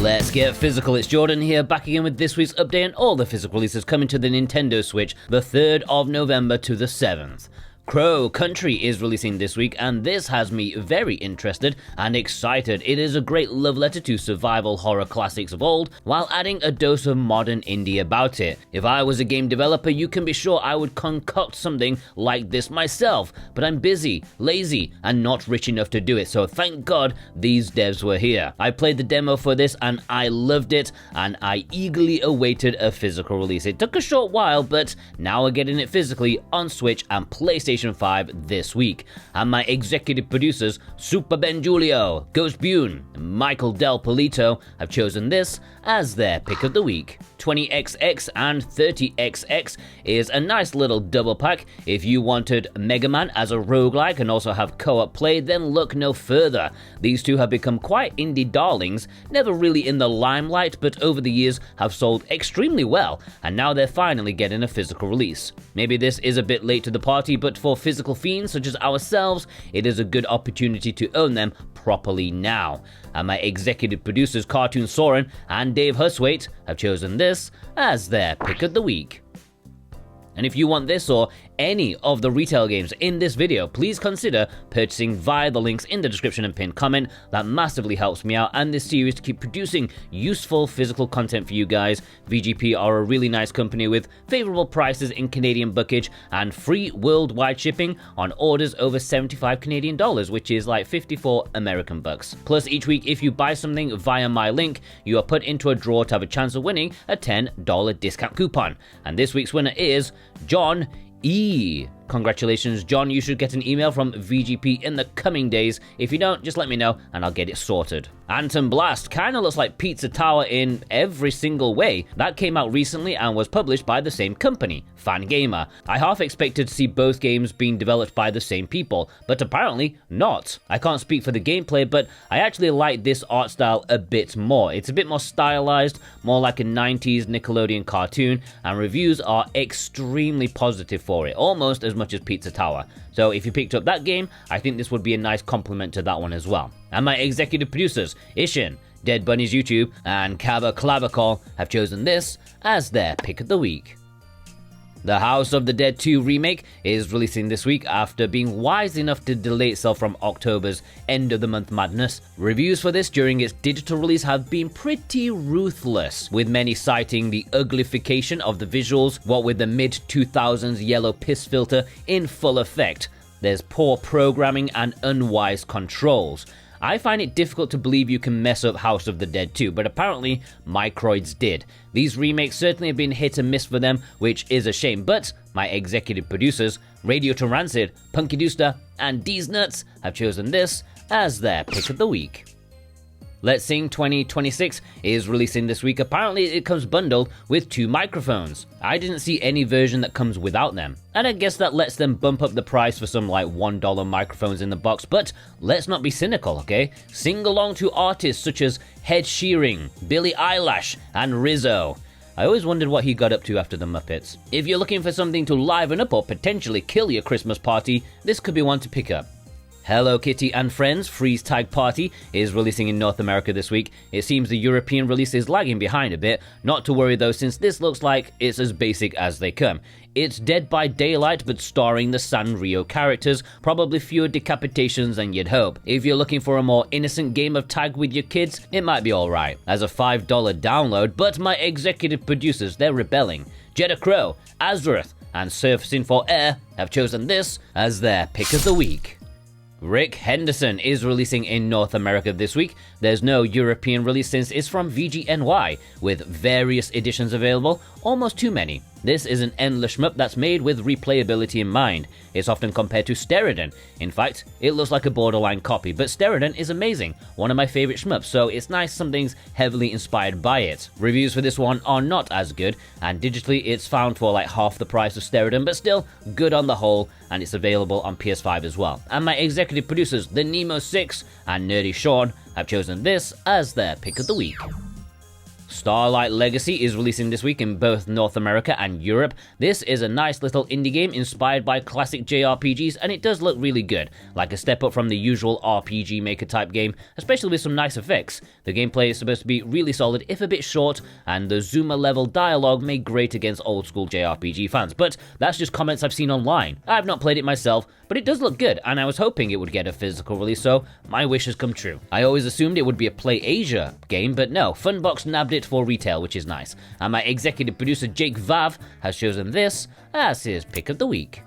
Let's get physical. It's Jordan here, back again with this week's update on all the physical releases coming to the Nintendo Switch the 3rd of November to the 7th. Crow Country is releasing this week, and this has me very interested and excited. It is a great love letter to survival horror classics of old, while adding a dose of modern indie about it. If I was a game developer, you can be sure I would concoct something like this myself, but I'm busy, lazy, and not rich enough to do it, so thank God these devs were here. I played the demo for this and I loved it, and I eagerly awaited a physical release. It took a short while, but now we're getting it physically on Switch and PlayStation 5 this week. And my executive producers, Super Ben Julio, Ghost Bune, and Michael Del Polito, have chosen this as their pick of the week. 20XX and 30XX is a nice little double pack. If you wanted Mega Man as a roguelike and also have co-op play, then look no further. These two have become quite indie darlings, never really in the limelight, but over the years have sold extremely well, and now they're finally getting a physical release. Maybe this is a bit late to the party, but for physical fiends such as ourselves, it is a good opportunity to own them properly now. And my executive producers Cartoon Soren and Dave Huswaite have chosen this as their pick of the week. And if you want this or any of the retail games in this video, please consider purchasing via the links in the description and pinned comment. That massively helps me out and this series to keep producing useful physical content for you guys. VGP are a really nice company with favorable prices in Canadian buckage and free worldwide shipping on orders over 75 Canadian dollars, which is like 54 American bucks. Plus, each week if you buy something via my link, you are put into a draw to have a chance of winning a $10 discount coupon. And this week's winner is John E. Congratulations, John. You should get an email from VGP in the coming days. If you don't, just let me know and I'll get it sorted. ANTONBLAST kinda looks like Pizza Tower in every single way. That came out recently and was published by the same company, Fangamer. I half expected to see both games being developed by the same people, but apparently not. I can't speak for the gameplay, but I actually like this art style a bit more. It's a bit more stylized, more like a 90s Nickelodeon cartoon, and reviews are extremely positive for it, almost as much as Pizza Tower. So if you picked up that game, I think this would be a nice complement to that one as well. And my executive producers, Ishin, Dead Bunny's YouTube, and Kava Clavicol have chosen this as their pick of the week. The House of the Dead 2 remake is releasing this week after being wise enough to delay itself from October's end of the month madness. Reviews for this during its digital release have been pretty ruthless, with many citing the uglification of the visuals, what with the mid-2000s yellow piss filter in full effect. There's poor programming and unwise controls. I find it difficult to believe you can mess up House of the Dead 2, but apparently Microids did. These remakes certainly have been hit and miss for them, which is a shame, but my executive producers, Radio to Rancid, Punky Dooster, and D's Nuts have chosen this as their pick of the week. Let's Sing 2026 is releasing this week. Apparently it comes bundled with 2 microphones. I didn't see any version that comes without them, and I guess that lets them bump up the price for some like $1 microphones in the box, but let's not be cynical, okay? Sing along to artists such as Ed Sheeran, Billie Eilish, and Rizzo. I always wondered what he got up to after the Muppets. If you're looking for something to liven up or potentially kill your Christmas party, this could be one to pick up. Hello Kitty and Friends Freeze Tag Party is releasing in North America this week. It seems the European release is lagging behind a bit. Not to worry though, since this looks like it's as basic as they come. It's Dead by Daylight but starring the Sanrio characters, probably fewer decapitations than you'd hope. If you're looking for a more innocent game of tag with your kids, it might be alright as a $5 download, but my executive producers, they're rebelling. Jeddah Crow, Azrath, and Surfacing for Air have chosen this as their pick of the week. Rick Henderson is releasing in North America this week. There's no European release since it's from VGNY, with various editions available, almost too many. This is an endless shmup that's made with replayability in mind. It's often compared to Steriden. In fact, it looks like a borderline copy, but Steriden is amazing, one of my favorite shmups, so it's nice something's heavily inspired by it. Reviews for this one are not as good, and digitally it's found for like half the price of Steriden, but still good on the whole, and it's available on PS5 as well. And my executive producers, the Nemo 6 and Nerdy Sean, have chosen this as their pick of the week. Starlight Legacy is releasing this week in both North America and Europe. This is a nice little indie game inspired by classic JRPGs, and it does look really good, like a step up from the usual RPG Maker type game, especially with some nice effects. The gameplay is supposed to be really solid, if a bit short, and the Zuma level dialogue may grate against old school JRPG fans, but that's just comments I've seen online. I've not played it myself, but it does look good, and I was hoping it would get a physical release, so my wish has come true. I always assumed it would be a Play Asia game, but no, Funbox nabbed it for retail, which is nice. And my executive producer Jake Vav has chosen this as his pick of the week.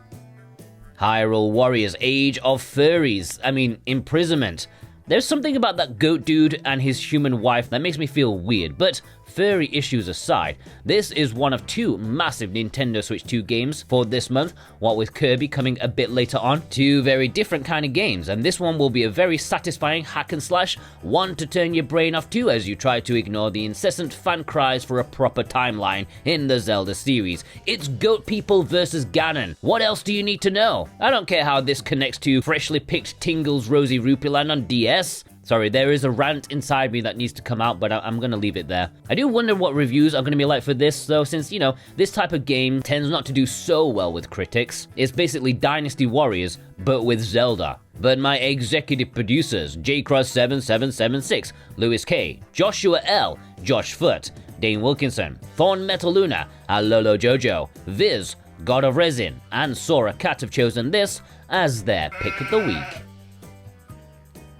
Hyrule Warriors Age of Imprisonment. There's something about that goat dude and his human wife that makes me feel weird, but furry issues aside, this is one of two massive Nintendo Switch 2 games for this month, what with Kirby coming a bit later on. Two very different kind of games, and this one will be a very satisfying hack and slash, one to turn your brain off to as you try to ignore the incessant fan cries for a proper timeline in the Zelda series. It's goat people versus Ganon. What else do you need to know? I don't care how this connects to freshly picked Tingle's Rosy Rupee Land on DS. Sorry, there is a rant inside me that needs to come out, but I'm gonna leave it there. I do wonder what reviews are gonna be like for this, though, since, you know, this type of game tends not to do so well with critics. It's basically Dynasty Warriors, but with Zelda. But my executive producers, JCross7776, Lewis K, Joshua L, Josh Foot, Dane Wilkinson, Thorn Metal Luna, Alolo Jojo, Viz, God of Resin, and Sora Cat have chosen this as their pick of the week.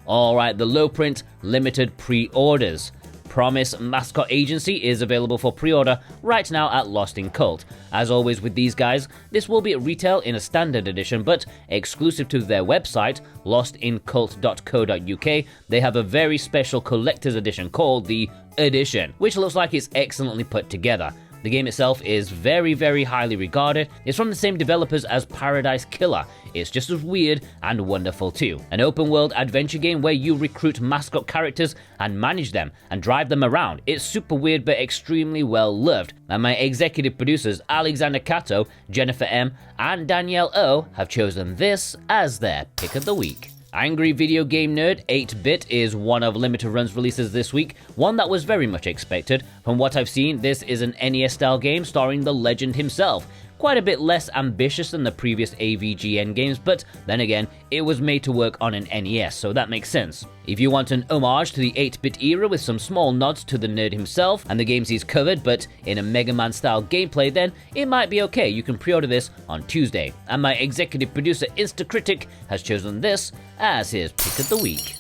Alright, the low print limited pre-orders. Promise Mascot Agency is available for pre-order right now at Lost in Cult. As always with these guys, this will be at retail in a standard edition, but exclusive to their website, lostincult.co.uk, they have a very special collector's edition called the Edition, which looks like it's excellently put together. The game itself is very, very highly regarded. It's from the same developers as Paradise Killer. It's just as weird and wonderful too. An open world adventure game where you recruit mascot characters and manage them and drive them around. It's super weird but extremely well loved. And my executive producers Alexander Cato, Jennifer M, and Danielle O have chosen this as their pick of the week. Angry Video Game Nerd 8-Bit is one of limited runs releases this week, one that was very much expected. From what I've seen, this is an NES-style game starring the legend himself. Quite a bit less ambitious than the previous AVGN games, but then again, it was made to work on an NES, so that makes sense. If you want an homage to the 8-bit era with some small nods to the nerd himself and the games he's covered, but in a Mega Man style gameplay, then it might be okay. You can pre-order this on Tuesday. And my executive producer Instacritic has chosen this as his pick of the week.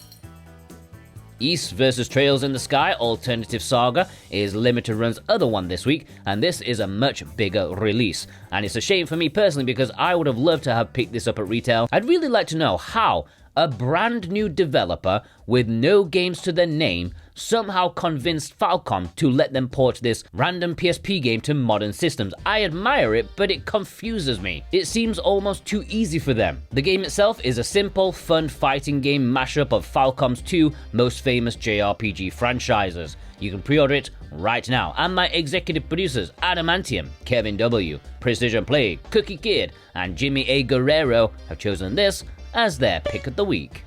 East vs. Trails in the Sky Alternative Saga is limited run's other one this week, and this is a much bigger release. And it's a shame for me personally because I would have loved to have picked this up at retail. I'd really like to know how a brand new developer with no games to their name somehow convinced Falcom to let them port this random PSP game to modern systems. I admire it, but it confuses me. It seems almost too easy for them. The game itself is a simple, fun fighting game mashup of Falcom's two most famous JRPG franchises. You can pre-order it right now. And my executive producers, Adamantium, Kevin W, Precision Play, Cookie Kid, and Jimmy A. Guerrero have chosen this as their pick of the week.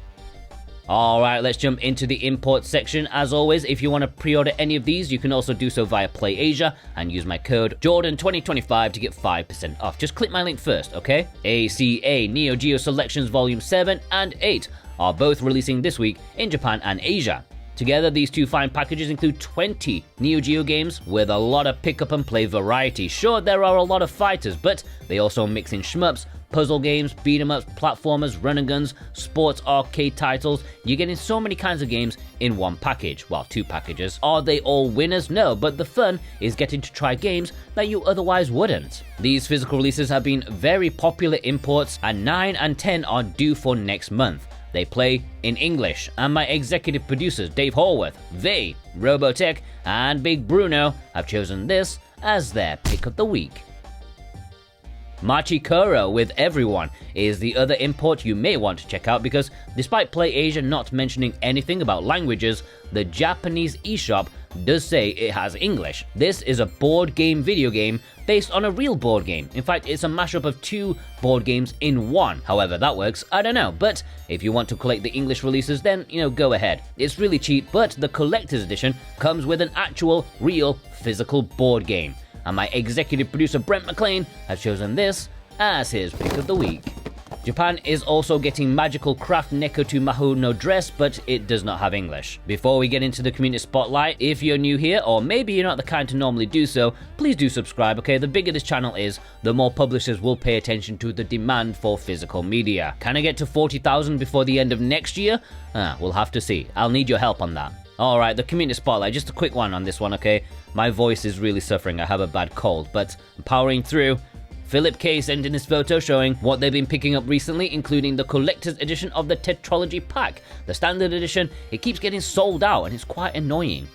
Alright, let's jump into the import section. As always, if you want to pre-order any of these, you can also do so via Play Asia and use my code Jordan2025 to get 5% off. Just click my link first, okay? ACA NEOGEO Selections Volume 7 and 8 are both releasing this week in Japan and Asia. Together, these two fine packages include 20 NEOGEO games with a lot of pick-up-and-play variety. Sure, there are a lot of fighters, but they also mix in shmups, puzzle games, beat-em-ups, platformers, run-and-guns, sports arcade titles. You're getting so many kinds of games in one package. Well, two packages. Are they all winners? No, but the fun is getting to try games that you otherwise wouldn't. These physical releases have been very popular imports, and 9 and 10 are due for next month. They play in English, and my executive producers Dave Horwath, Vay, Robotech, and Big Bruno have chosen this as their pick of the week. MACHI KORO with Everyone is the other import you may want to check out because despite PlayAsia not mentioning anything about languages, the Japanese eShop does say it has English. This is a board game video game based on a real board game. In fact, it's a mashup of 2 board games in one. However that works, I don't know, but if you want to collect the English releases, then, go ahead. It's really cheap, but the collector's edition comes with an actual, real, physical board game. And my executive producer Brent McLean has chosen this as his pick of the week. Japan is also getting Magical Craft Neko to Mahou no Dress, but it does not have English. Before we get into the community spotlight, if you're new here, or maybe you're not the kind to normally do so, please do subscribe, okay? The bigger this channel is, the more publishers will pay attention to the demand for physical media. Can I get to 40,000 before the end of next year? We'll have to see. I'll need your help on that. Alright, the community spotlight, just a quick one on this one, okay? My voice is really suffering, I have a bad cold, but I'm powering through. Philip K sent in this photo showing what they've been picking up recently, including the collector's edition of the Tetralogy pack. The standard edition, it keeps getting sold out and it's quite annoying.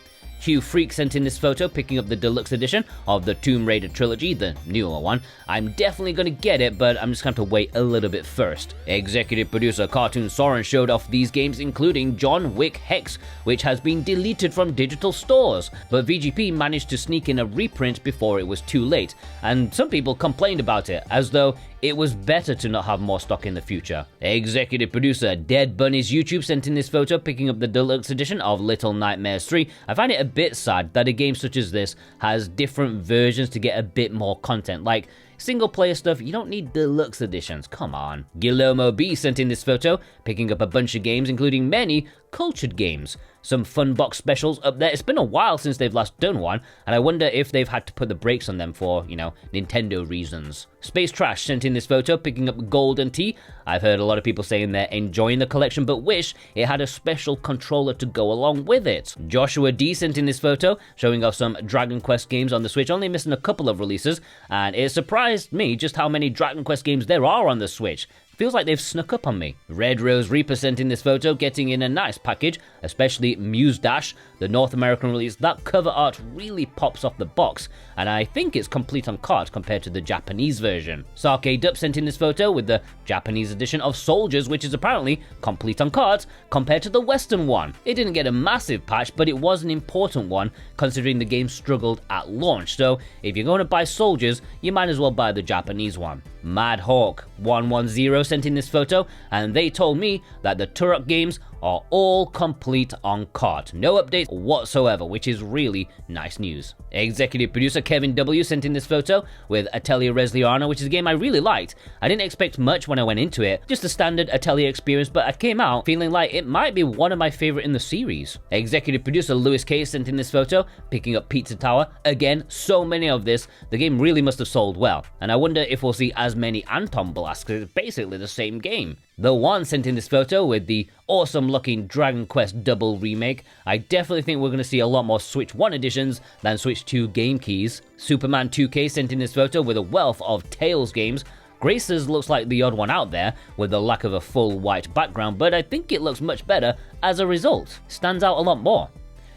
Hugh Freak sent in this photo picking up the deluxe edition of the Tomb Raider trilogy, the newer one. I'm definitely gonna get it, but I'm just gonna have to wait a little bit first. Executive producer Cartoon Soren showed off these games, including John Wick Hex, which has been deleted from digital stores, but VGP managed to sneak in a reprint before it was too late, and some people complained about it, as though it was better to not have more stock in the future. Executive producer Dead Bunny's YouTube sent in this photo picking up the deluxe edition of Little Nightmares 3. I find it a bit sad that a game such as this has different versions to get a bit more content. Like, single player stuff, you don't need deluxe editions, come on. Guillermo B sent in this photo, picking up a bunch of games, including many cultured games. Some fun box specials up there. It's been a while since they've last done one, and I wonder if they've had to put the brakes on them for, Nintendo reasons. Space Trash sent in this photo, picking up Golden Tea. I've heard a lot of people saying they're enjoying the collection, but wish it had a special controller to go along with it. Joshua D sent in this photo, showing off some Dragon Quest games on the Switch, only missing a couple of releases, and it surprised me just how many Dragon Quest games there are on the Switch. Feels like they've snuck up on me. Red Rose Reaper sent in this photo, getting in a nice package, especially Muse Dash, the North American release. That cover art really pops off the box, and I think it's complete on card compared to the Japanese version. Sake Dup sent in this photo with the Japanese edition of Soldiers, which is apparently complete on cards compared to the Western one. It didn't get a massive patch, but it was an important one considering the game struggled at launch, so if you're going to buy Soldiers, you might as well buy the Japanese one. Mad Hawk 110 sent in this photo, and they told me that the Turok games are all complete on cart. No updates whatsoever, which is really nice news. Executive producer Kevin W sent in this photo with Atelier Resliana, which is a game I really liked. I didn't expect much when I went into it, just a standard Atelier experience, but I came out feeling like it might be one of my favorite in the series. Executive producer Lewis K sent in this photo, picking up Pizza Tower. Again, so many of this, the game really must have sold well, and I wonder if we'll see as many ANTONBLAST, because it's basically the same game. The One sent in this photo with the awesome looking Dragon Quest Double remake. I definitely think we're going to see a lot more Switch 1 editions than Switch 2 game keys. Superman 2K sent in this photo with a wealth of Tales games. Graces looks like the odd one out there with the lack of a full white background, but I think it looks much better as a result. Stands out a lot more.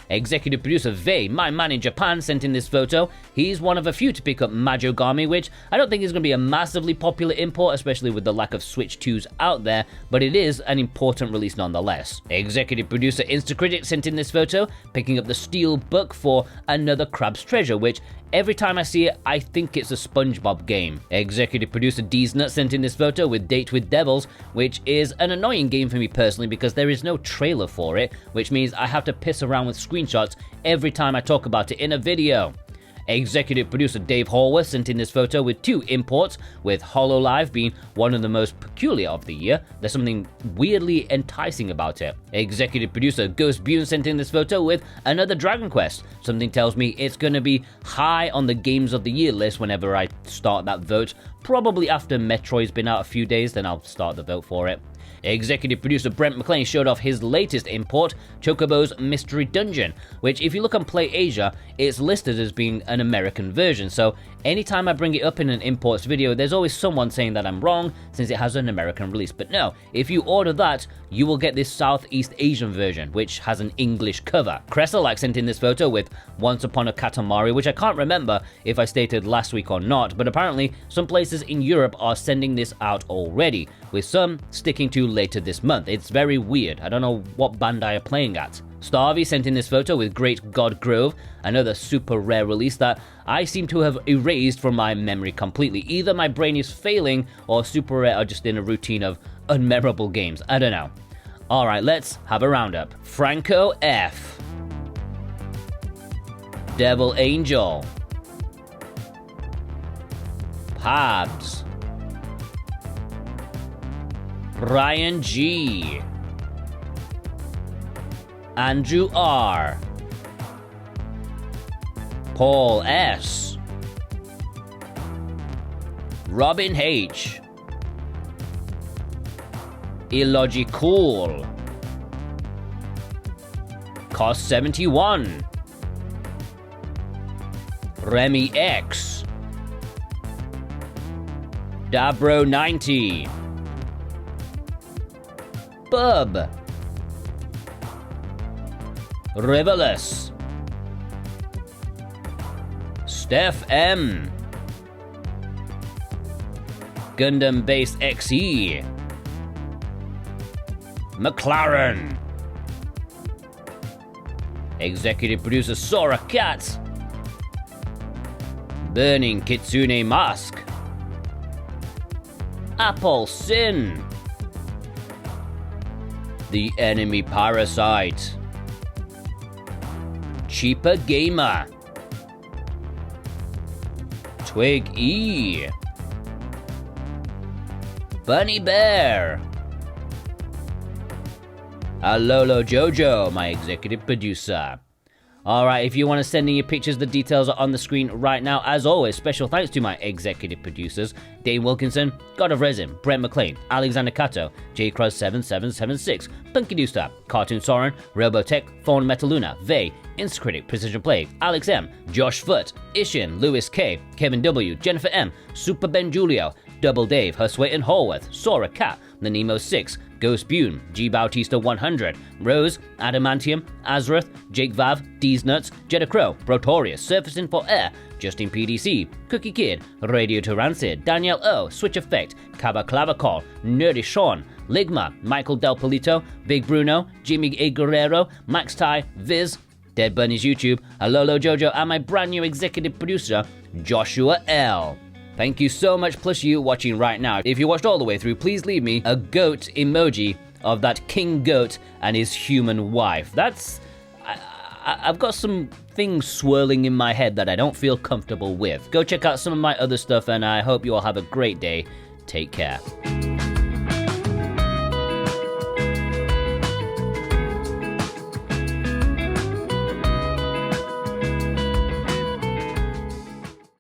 Executive producer Vei, my man in Japan, sent in this photo. He's one of a few to pick up Majogami, which I don't think is going to be a massively popular import, especially with the lack of Switch 2s out there, but it is an important release nonetheless. Executive producer Instacritic sent in this photo, picking up the Steel Book for Another Crab's Treasure, which every time I see it, I think it's a SpongeBob game. Executive producer D's Nut sent in this photo with Date with Devils, which is an annoying game for me personally because there is no trailer for it, which means I have to piss around with screenshots every time I talk about it in a video. Executive producer Dave Horwath sent in this photo with 2 imports, with HoloLive being one of the most peculiar of the year. There's something weirdly enticing about it. Executive producer Ghost Bune sent in this photo with another Dragon Quest. Something tells me it's gonna be high on the Games of the Year list whenever I start that vote. Probably after Metroid's been out a few days, then I'll start the vote for it. Executive producer Brent McLean showed off his latest import, Chocobo's Mystery Dungeon, which if you look on Play Asia, it's listed as being an American version, so anytime I bring it up in an imports video, there's always someone saying that I'm wrong since it has an American release. But no, if you order that, you will get this Southeast Asian version, which has an English cover. Cresselike sent in this photo with Once Upon a Katamari, which I can't remember if I stated last week or not, but apparently some places in Europe are sending this out already, with some sticking to later this month. It's very weird. I don't know what Bandai are playing at. Starvey sent in this photo with Great God Grove, another super rare release that I seem to have erased from my memory completely. Either my brain is failing or super rare are just in a routine of unmemorable games. I don't know. Alright, let's have a roundup. Franco F. Devil Angel. Pabs. Ryan G. Andrew R. Paul S. Robin H. Illogicool. Cost 71. Remy X. Dabro 90. Bub. Rivalus. Steph M. Gundam Base XE. McLaren. Executive producer Sora Cat. Burning Kitsune Mask. Apple Sin. The Enemy Parasite. Cheaper Gamer. Twig E. Bunny Bear. Alolo Jojo, my executive producer. Alright, if you want to send in your pictures, the details are on the screen right now. As always, special thanks to my executive producers, Dane Wilkinson, God of Resin, Brent McLean, Alexander Kato, JCross7776, Punky Dooster, Cartoon Soren, Robotech, Thorn Metaluna, Vey, Instacritic, Precision Play, Alex M, Josh Foot, Ishin, Lewis K, Kevin W, Jennifer M, Super Ben Julio, Double Dave, Husway and Horworth, Sora Cat, The Nemo 6, Ghost Bune, G Bautista 100, Rose, Adamantium, Azrath, Jake Vav, D's Nuts, Jeddah Crow, Brotorius, Surfacing for Air, Justin PDC, Cookie Kid, Radio to Rancid, Danielle O, Switch Effect, Kaba Clavacol, Nerdy Sean, Ligma, Michael Del Polito, Big Bruno, Jimmy A. Guerrero, Max Ty, Viz, Dead Bunny's YouTube, Alolo Jojo, and my brand new executive producer, Joshua L. Thank you so much, plus you watching right now. If you watched all the way through, please leave me a goat emoji of that king goat and his human wife. I've got some things swirling in my head that I don't feel comfortable with. Go check out some of my other stuff, and I hope you all have a great day. Take care.